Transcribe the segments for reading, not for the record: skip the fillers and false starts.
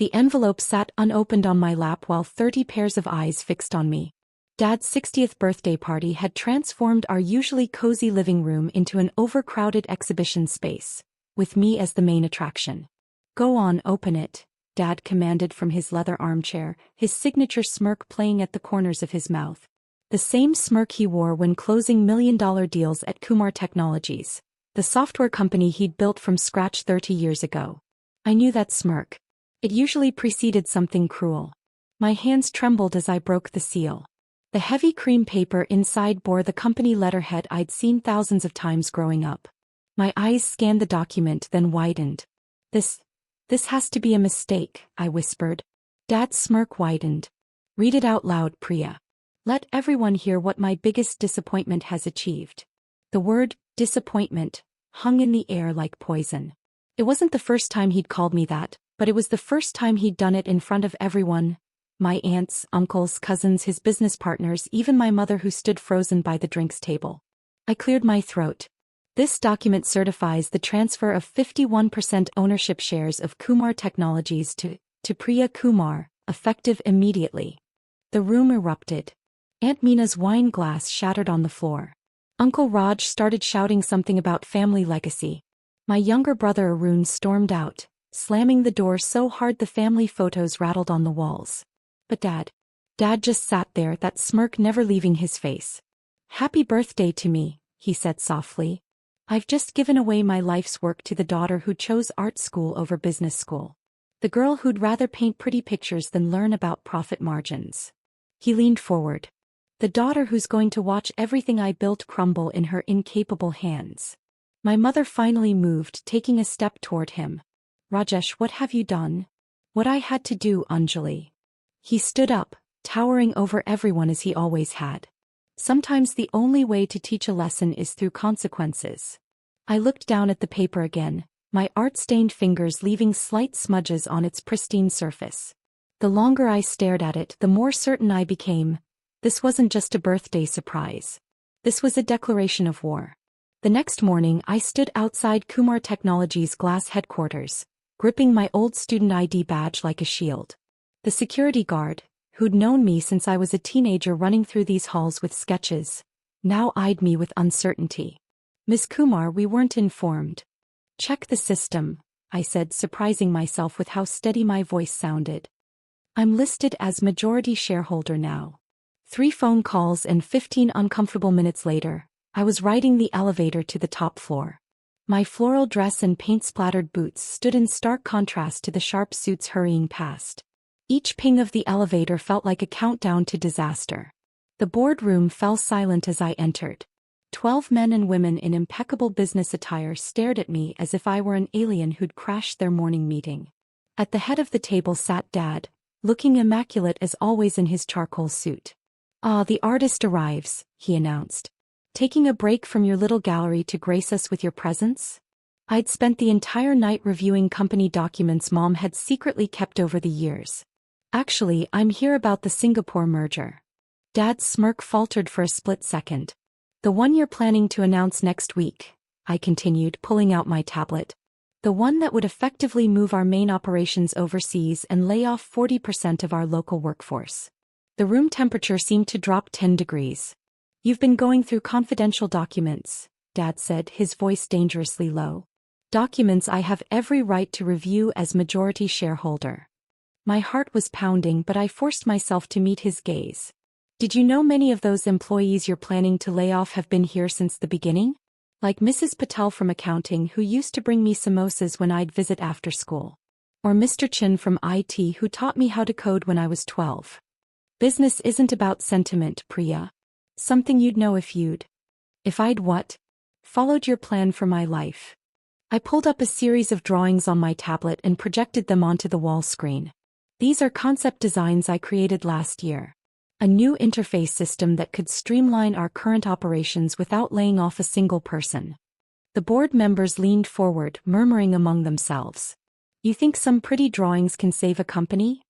The envelope sat unopened on my lap while 30 pairs of eyes fixed on me. Dad's 60th birthday party had transformed our usually cozy living room into an overcrowded exhibition space, with me as the main attraction. "Go on, open it," Dad commanded from his leather armchair, his signature smirk playing at the corners of his mouth. The same smirk he wore when closing million-dollar deals at Kumar Technologies, the software company he'd built from scratch 30 years ago. I knew that smirk. It usually preceded something cruel. My hands trembled as I broke the seal. The heavy cream paper inside bore the company letterhead I'd seen thousands of times growing up. My eyes scanned the document, then widened. This has to be a mistake," I whispered. Dad's smirk widened. "Read it out loud, Priya. Let everyone hear what my biggest disappointment has achieved." The word, disappointment, hung in the air like poison. It wasn't the first time he'd called me that, but it was the first time he'd done it in front of everyone. My aunts, uncles, cousins, his business partners, even my mother who stood frozen by the drinks table. I cleared my throat. "This document certifies the transfer of 51% ownership shares of Kumar Technologies to Priya Kumar, effective immediately." The room erupted. Aunt Mina's wine glass shattered on the floor. Uncle Raj started shouting something about family legacy. My younger brother Arun stormed out, slamming the door so hard the family photos rattled on the walls. But Dad just sat there, that smirk never leaving his face. "Happy birthday to me," he said softly. "I've just given away my life's work to the daughter who chose art school over business school. The girl who'd rather paint pretty pictures than learn about profit margins." He leaned forward. "The daughter who's going to watch everything I built crumble in her incapable hands." My mother finally moved, taking a step toward him. "Rajesh, what have you done?" "What I had to do, Anjali." He stood up, towering over everyone as he always had. "Sometimes the only way to teach a lesson is through consequences." I looked down at the paper again, my art-stained fingers leaving slight smudges on its pristine surface. The longer I stared at it, the more certain I became. This wasn't just a birthday surprise. This was a declaration of war. The next morning I stood outside Kumar Technologies' glass headquarters, gripping my old student ID badge like a shield. The security guard, who'd known me since I was a teenager running through these halls with sketches, now eyed me with uncertainty. "Ms. Kumar, we weren't informed." "Check the system," I said, surprising myself with how steady my voice sounded. "I'm listed as majority shareholder now." 3 phone calls and 15 uncomfortable minutes later, I was riding the elevator to the top floor. My floral dress and paint-splattered boots stood in stark contrast to the sharp suits hurrying past. Each ping of the elevator felt like a countdown to disaster. The boardroom fell silent as I entered. 12 men and women in impeccable business attire stared at me as if I were an alien who'd crashed their morning meeting. At the head of the table sat Dad, looking immaculate as always in his charcoal suit. "Ah, the artist arrives," he announced. "Taking a break from your little gallery to grace us with your presence?" I'd spent the entire night reviewing company documents Mom had secretly kept over the years. "Actually, I'm here about the Singapore merger." Dad's smirk faltered for a split second. "The one you're planning to announce next week," I continued, pulling out my tablet. "The one that would effectively move our main operations overseas and lay off 40% of our local workforce." The room temperature seemed to drop 10 degrees. "You've been going through confidential documents," Dad said, his voice dangerously low. "Documents I have every right to review as majority shareholder." My heart was pounding, but I forced myself to meet his gaze. "Did you know many of those employees you're planning to lay off have been here since the beginning? Like Mrs. Patel from accounting, who used to bring me samosas when I'd visit after school. Or Mr. Chin from IT, who taught me how to code when I was 12. Business isn't about sentiment, Priya. Something you'd know if I'd what? Followed your plan for my life." I pulled up a series of drawings on my tablet and projected them onto the wall screen. "These are concept designs I created last year. A new interface system that could streamline our current operations without laying off a single person." The board members leaned forward, murmuring among themselves. "You think some pretty drawings can save a company?"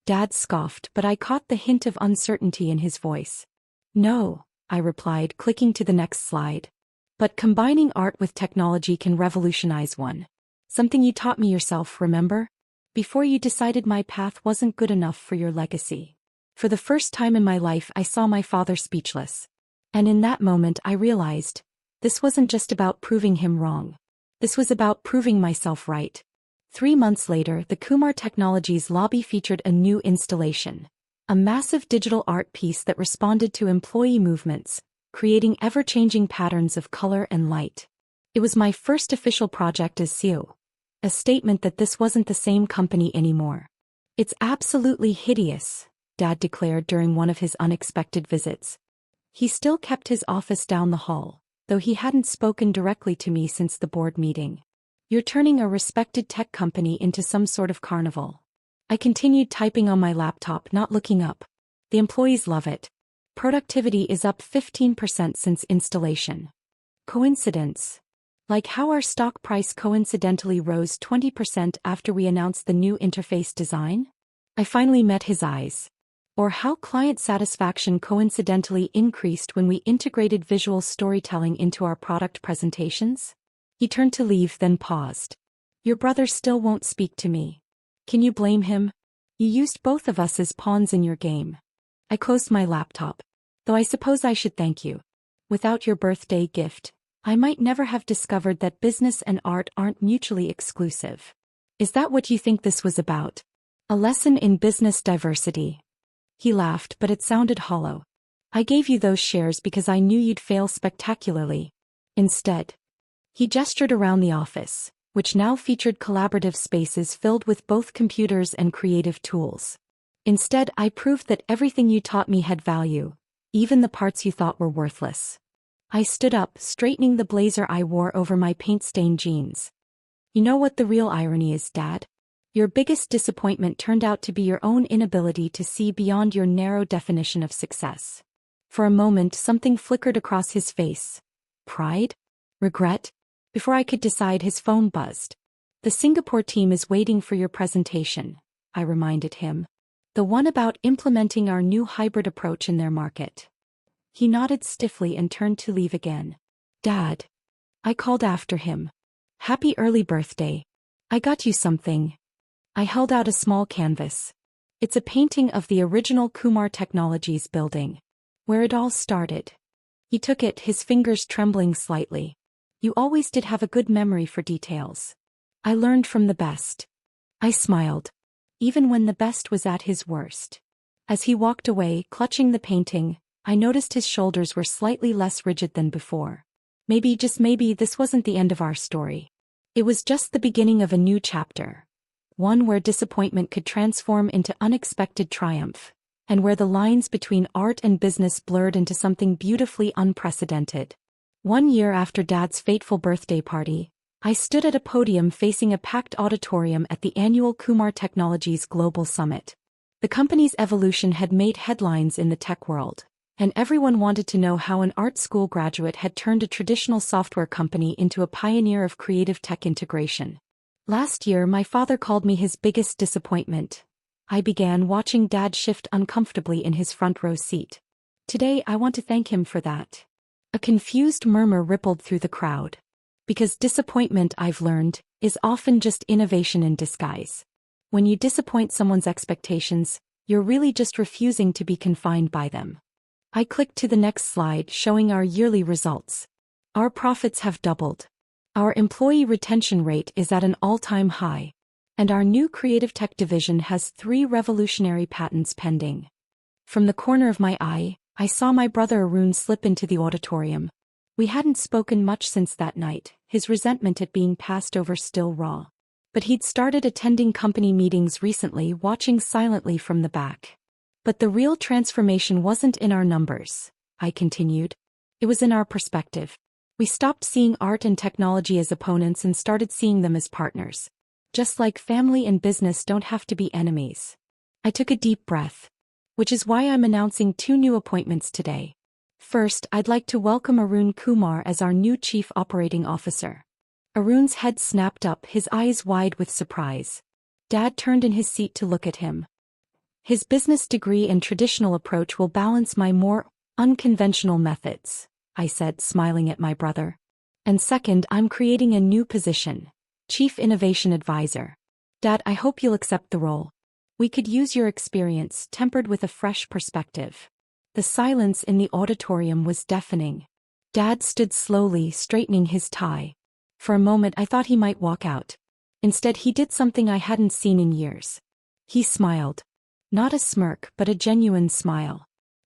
Dad scoffed, but I caught the hint of uncertainty in his voice. "No," I replied, clicking to the next slide. "But combining art with technology can revolutionize one. Something you taught me yourself, remember? before you decided my path wasn't good enough for your legacy. For the first time in my life I saw my father speechless. And in that moment I realized, this wasn't just about proving him wrong. This was about proving myself right. 3 months later, the Kumar Technologies lobby featured a new installation. A massive digital art piece that responded to employee movements, creating ever-changing patterns of color and light. It was my first official project as CEO. A statement that this wasn't the same company anymore. It's absolutely hideous, Dad declared during one of his unexpected visits. He still kept his office down the hall, though he hadn't spoken directly to me since the board meeting. You're turning a respected tech company into some sort of carnival. I continued typing on my laptop, not looking up. The employees love it. Productivity is up 15% since installation. Coincidence? Like how our stock price coincidentally rose 20% after we announced the new interface design? I finally met his eyes. Or how client satisfaction coincidentally increased when we integrated visual storytelling into our product presentations? He turned to leave, then paused. Your brother still won't speak to me. Can you blame him? You used both of us as pawns in your game. I closed my laptop. Though I suppose I should thank you. Without your birthday gift, I might never have discovered that business and art aren't mutually exclusive. Is that what you think this was about? A lesson in business diversity? He laughed, but it sounded hollow. I gave you those shares because I knew you'd fail spectacularly. Instead, he gestured around the office, which now featured collaborative spaces filled with both computers and creative tools. Instead, I proved that everything you taught me had value, even the parts you thought were worthless. I stood up, straightening the blazer I wore over my paint-stained jeans. You know what the real irony is, Dad? Your biggest disappointment turned out to be your own inability to see beyond your narrow definition of success. For a moment, something flickered across his face. Pride? Regret? Before I could decide, his phone buzzed. The Singapore team is waiting for your presentation, I reminded him. The one about implementing our new hybrid approach in their market. He nodded stiffly and turned to leave again. Dad. I called after him. Happy early birthday. I got you something. I held out a small canvas. It's a painting of the original Kumar Technologies building. Where it all started. He took it, his fingers trembling slightly. You always did have a good memory for details. I learned from the best. I smiled. Even when the best was at his worst. As he walked away, clutching the painting, I noticed his shoulders were slightly less rigid than before. Maybe, just maybe, this wasn't the end of our story. It was just the beginning of a new chapter. One where disappointment could transform into unexpected triumph, and where the lines between art and business blurred into something beautifully unprecedented. 1 year after Dad's fateful birthday party, I stood at a podium facing a packed auditorium at the annual Kumar Technologies Global Summit. The company's evolution had made headlines in the tech world, and everyone wanted to know how an art school graduate had turned a traditional software company into a pioneer of creative tech integration. Last year, my father called me his biggest disappointment. I began, watching Dad shift uncomfortably in his front row seat. Today, I want to thank him for that. A confused murmur rippled through the crowd. Because disappointment, I've learned, is often just innovation in disguise. When you disappoint someone's expectations, you're really just refusing to be confined by them. I clicked to the next slide, showing our yearly results. Our profits have doubled. Our employee retention rate is at an all-time high. And our new creative tech division has 3 revolutionary patents pending. From the corner of my eye, I saw my brother Arun slip into the auditorium. We hadn't spoken much since that night, his resentment at being passed over still raw. But he'd started attending company meetings recently, watching silently from the back. But the real transformation wasn't in our numbers, I continued. It was in our perspective. We stopped seeing art and technology as opponents and started seeing them as partners. Just like family and business don't have to be enemies. I took a deep breath. Which is why I'm announcing 2 new appointments today. First, I'd like to welcome Arun Kumar as our new Chief Operating Officer. Arun's head snapped up, his eyes wide with surprise. Dad turned in his seat to look at him. His business degree and traditional approach will balance my more unconventional methods, I said, smiling at my brother. And second, I'm creating a new position, Chief Innovation Advisor. Dad, I hope you'll accept the role. We could use your experience tempered with a fresh perspective. The silence in the auditorium was deafening. Dad stood slowly, straightening his tie. For a moment I thought he might walk out. Instead he did something I hadn't seen in years. He smiled. Not a smirk, but a genuine smile.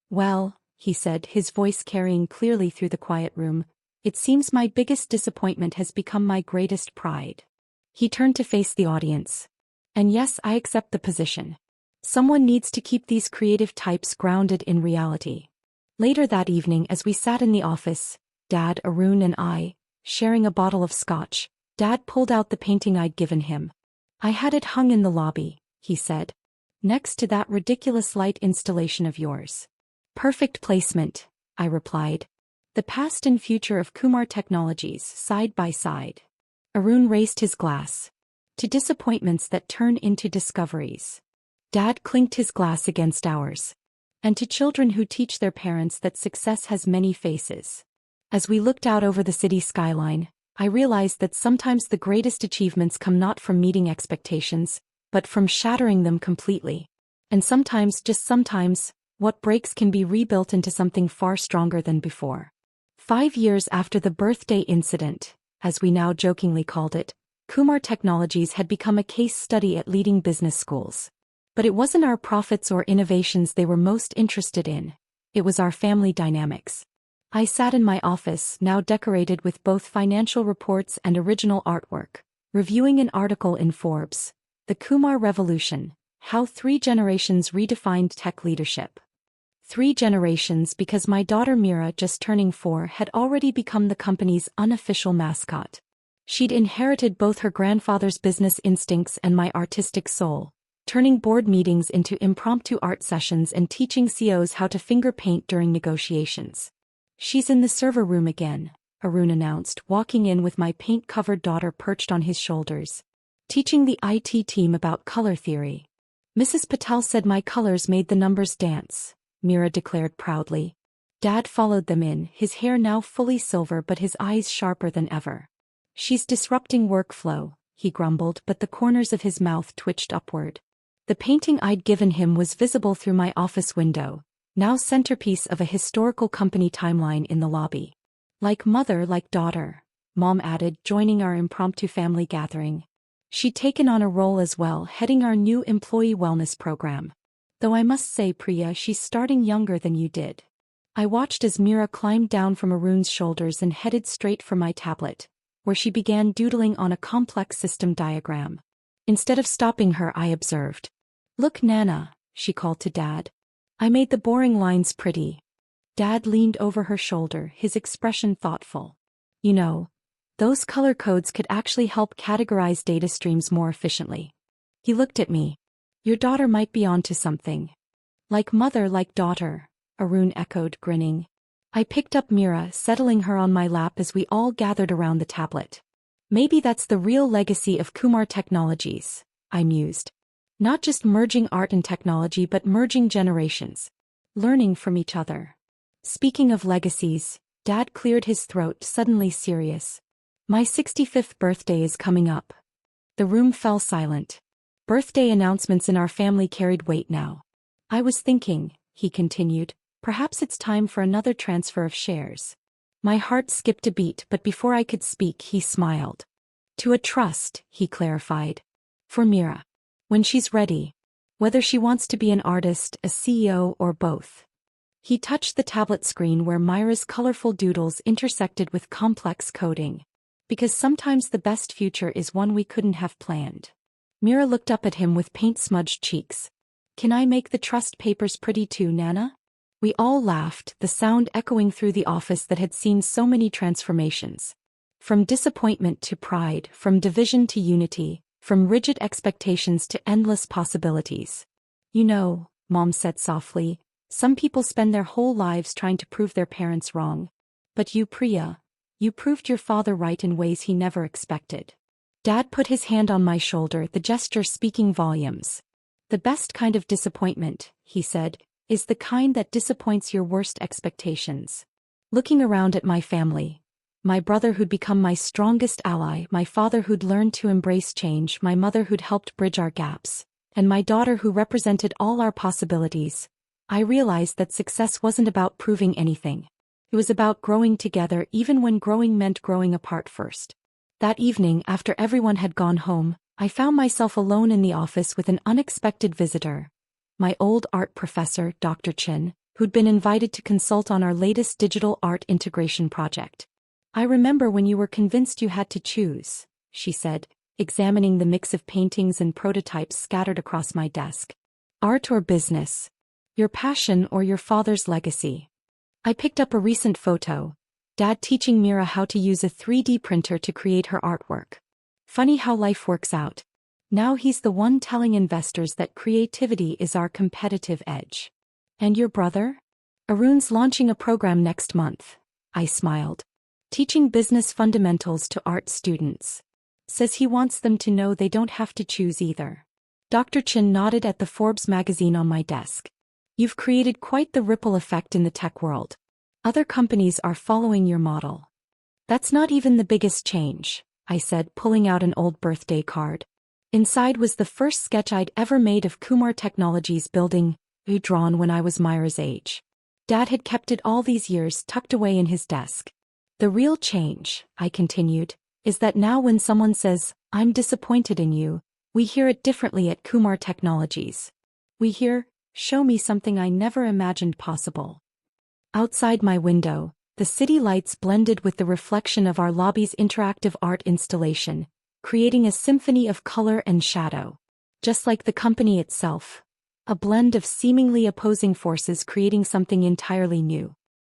Well, he said, his voice carrying clearly through the quiet room, it seems my biggest disappointment has become my greatest pride. He turned to face the audience. And yes, I accept the position. Someone needs to keep these creative types grounded in reality. Later that evening as we sat in the office, Dad, Arun and I, sharing a bottle of scotch, Dad pulled out the painting I'd given him. I had it hung in the lobby, he said. Next to that ridiculous light installation of yours. Perfect placement, I replied. The past and future of Kumar Technologies, side by side. Arun raised his glass. To disappointments that turn into discoveries. Dad clinked his glass against ours. And to children who teach their parents that success has many faces. As we looked out over the city skyline, I realized that sometimes the greatest achievements come not from meeting expectations, but from shattering them completely. And sometimes, just sometimes, what breaks can be rebuilt into something far stronger than before. 5 years after the birthday incident, as we now jokingly called it, Kumar Technologies had become a case study at leading business schools. But it wasn't our profits or innovations they were most interested in. It was our family dynamics. I sat in my office, now decorated with both financial reports and original artwork, reviewing an article in Forbes, The Kumar Revolution, How 3 Generations Redefined Tech Leadership. 3 generations because my daughter Mira, just turning 4, had already become the company's unofficial mascot. She'd inherited both her grandfather's business instincts and my artistic soul, turning board meetings into impromptu art sessions and teaching CEOs how to finger paint during negotiations. She's in the server room again, Arun announced, walking in with my paint-covered daughter perched on his shoulders, teaching the IT team about color theory. Mrs. Patel said my colors made the numbers dance, Mira declared proudly. Dad followed them in, his hair now fully silver but his eyes sharper than ever. She's disrupting workflow, he grumbled, but the corners of his mouth twitched upward. The painting I'd given him was visible through my office window, now centerpiece of a historical company timeline in the lobby. Like mother, like daughter, Mom added, joining our impromptu family gathering. She'd taken on a role as well, heading our new employee wellness program. Though I must say, Priya, she's starting younger than you did. I watched as Mira climbed down from Arun's shoulders and headed straight for my tablet, where she began doodling on a complex system diagram. Instead of stopping her, I observed. Look, Nana, she called to Dad. I made the boring lines pretty. Dad leaned over her shoulder, his expression thoughtful. You know, those color codes could actually help categorize data streams more efficiently. He looked at me. Your daughter might be onto something. Like mother, like daughter, Arun echoed, grinning. I picked up Mira, settling her on my lap as we all gathered around the tablet. Maybe that's the real legacy of Kumar Technologies, I mused. Not just merging art and technology but merging generations. Learning from each other. Speaking of legacies, Dad cleared his throat, suddenly serious. My 65th birthday is coming up. The room fell silent. Birthday announcements in our family carried weight now. I was thinking, he continued, perhaps it's time for another transfer of shares. My heart skipped a beat, but before I could speak he smiled. To a trust, he clarified. For Mira. When she's ready. Whether she wants to be an artist, a CEO, or both. He touched the tablet screen where Myra's colorful doodles intersected with complex coding. Because sometimes the best future is one we couldn't have planned. Mira looked up at him with paint-smudged cheeks. Can I make the trust papers pretty too, Nana? We all laughed, the sound echoing through the office that had seen so many transformations. From disappointment to pride, from division to unity, from rigid expectations to endless possibilities. You know, Mom said softly, some people spend their whole lives trying to prove their parents wrong. But you, Priya, you proved your father right in ways he never expected. Dad put his hand on my shoulder, the gesture speaking volumes. The best kind of disappointment, he said, is the kind that disappoints your worst expectations. Looking around at my family, My brother who'd become my strongest ally, my father who'd learned to embrace change, my mother who'd helped bridge our gaps, and my daughter who represented all our possibilities. I realized that success wasn't about proving anything. It was about growing together even when growing meant growing apart first. That evening, after everyone had gone home, I found myself alone in the office with an unexpected visitor. My old art professor, Dr. Chin, who'd been invited to consult on our latest digital art integration project. "I remember when you were convinced you had to choose," she said, examining the mix of paintings and prototypes scattered across my desk. "Art or business? Your passion or your father's legacy?" I picked up a recent photo. Dad teaching Mira how to use a 3D printer to create her artwork. Funny how life works out. Now he's the one telling investors that creativity is our competitive edge. "And your brother?" "Arun's launching a program next month," I smiled. "Teaching business fundamentals to art students. Says he wants them to know they don't have to choose either." Dr. Chin nodded at the Forbes magazine on my desk. "You've created quite the ripple effect in the tech world. Other companies are following your model." "That's not even the biggest change," I said, pulling out an old birthday card. Inside was the first sketch I'd ever made of Kumar Technologies building, drawn when I was Myra's age. Dad had kept it all these years tucked away in his desk. "The real change," I continued, "is that now when someone says, 'I'm disappointed in you,' we hear it differently at Kumar Technologies. We hear, 'Show me something I never imagined possible.'" Outside my window, the city lights blended with the reflection of our lobby's interactive art installation, creating a symphony of color and shadow. Just like the company itself, a blend of seemingly opposing forces creating something entirely new.